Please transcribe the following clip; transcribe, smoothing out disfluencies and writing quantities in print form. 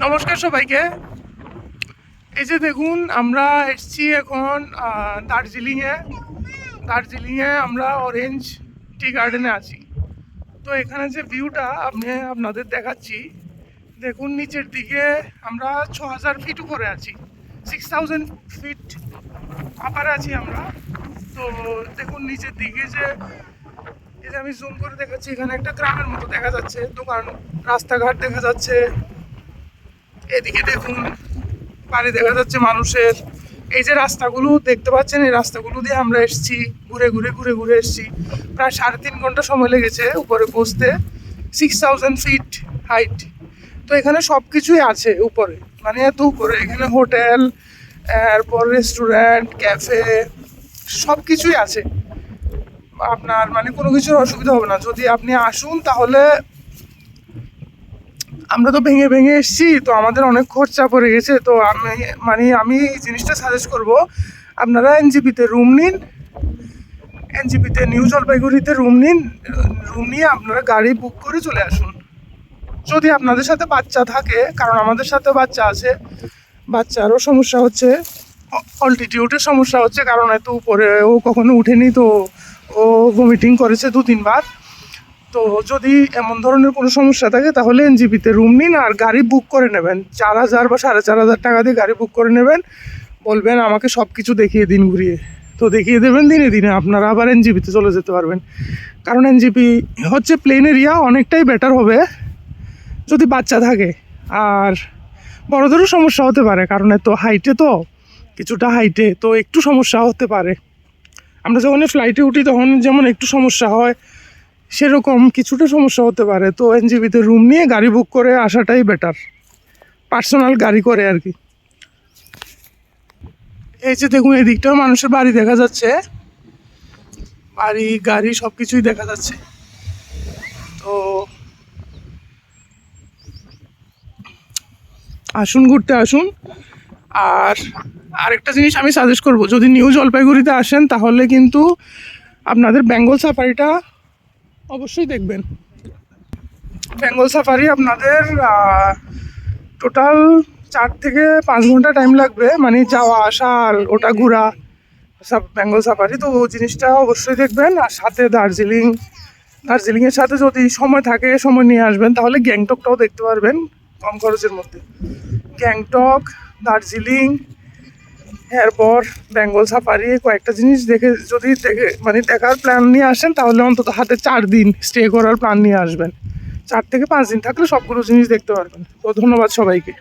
নমস্কার সবাইকে। এই যে দেখুন, আমরা এসেছি এখন দার্জিলিংয়ে আমরা অরেঞ্জ টি গার্ডেনে আছি। তো এখানে যে ভিউটা আপনাদের দেখাচ্ছি, দেখুন নিচের দিকে আমরা 6000 ফিট উপরে আছি, 6000 ফিট আপারে আছি আমরা। তো দেখুন নিচের দিকে যে এই যে আমি জুম করে দেখাচ্ছি, এখানে একটা গ্রামের মতো দেখা যাচ্ছে, দোকান রাস্তাঘাট দেখা যাচ্ছে। এদিকে দেখুন বাড়ি দেখা যাচ্ছে মানুষের। এই যে রাস্তাগুলো দেখতে পাচ্ছেন, এই রাস্তাগুলো দিয়ে আমরা এসেছি, ঘুরে এসেছি। প্রায় 3.5 ঘন্টা সময় লেগেছে উপরে পৌঁছতে, 6000 ফিট হাইট। তো এখানে সব কিছুই আছে উপরে, মানে এত উপরে। এখানে হোটেল, এরপর রেস্টুরেন্ট, ক্যাফে, সব কিছুই আছে। আপনার মানে কোনো কিছুর অসুবিধা হবে না যদি আপনি আসুন। তাহলে আমরা তো ভেঙে এসেছি, তো আমাদের অনেক খরচা পড়ে গেছে। তো আমি এই জিনিসটা সাজেস্ট করব, আপনারা এনজিপিতে রুম নিন, এনজিপিতে নিউ জলপাইগুড়িতে রুম নিয়ে আপনারা গাড়ি বুক করে চলে আসুন। যদি আপনাদের সাথে বাচ্চা থাকে, কারণ আমাদের সাথে বাচ্চা আছে, বাচ্চারও সমস্যা হচ্ছে, অল্টিটিউডের সমস্যা হচ্ছে, কারণ এত উপরে ও কখনো উঠেনি, তো ও ভমিটিং করেছে 2-3 বার। তো যদি এমন ধরনের কোনো সমস্যা থাকে তাহলে এনজিপিতে রুম নিন আর গাড়ি বুক করে নেবেন। 4000 বা 4500 টাকা দিয়ে গাড়ি বুক করে নেবেন। বলবেন আমাকে সব কিছু দেখিয়ে দিন ঘুরিয়ে, তো দেখিয়ে দেবেন দিনে আপনারা আবার এনজিপিতে চলে যেতে পারবেন। কারণ এনজিপি হচ্ছে প্লেন এরিয়া, অনেকটাই বেটার হবে যদি বাচ্চা থাকে। আর বড়দেরও সমস্যা হতে পারে, কারণ এত হাইটে, তো কিছুটা হাইটে তো একটু সমস্যা হতে পারে। আমরা যখন ফ্লাইটে উঠি তখন যেমন একটু সমস্যা হয়, সেরকম কিছুটা সমস্যা হতে পারে। তো এনজিপিতে রুম নিয়ে গাড়ি বুক করে আসাটাই বেটার, পার্সোনাল গাড়ি করে আর কি। এই যে দেখুন এদিকটাও মানুষের বাড়ি দেখা যাচ্ছে, বাড়ি গাড়ি সব কিছুই দেখা যাচ্ছে। তো আসুন, ঘুরতে আসুন। আর আরেকটা জিনিস আমি সাজেস্ট করব, যদি নিউ জলপাইগুড়িতে আসেন তাহলে কিন্তু আপনাদের বেঙ্গল সাফারিটা অবশ্যই দেখবেন। বেঙ্গল সাফারি আপনাদের টোটাল 4 থেকে 5 ঘন্টা টাইম লাগবে, মানে যাওয়া আসা আর ওটা ঘোরা, সব বেঙ্গল সাফারি। তো ও জিনিসটা অবশ্যই দেখবেন। আর সাথে দার্জিলিংয়ের সাথে যদি সময় থাকে, সময় নিয়ে আসবেন, তাহলে গ্যাংটকটাও দেখতে পারবেন কম খরচের মধ্যে। গ্যাংটক, দার্জিলিং, এরপর বেঙ্গল সাফারি, কয়েকটা জিনিস দেখার প্ল্যান নিয়ে আসেন, তাহলে অন্তত হাতে 4 দিন স্টে করার প্ল্যান নিয়ে আসবেন। 4 থেকে 5 দিন থাকলে সবগুলো জিনিস দেখতে পারবেন। তো ধন্যবাদ সবাইকে।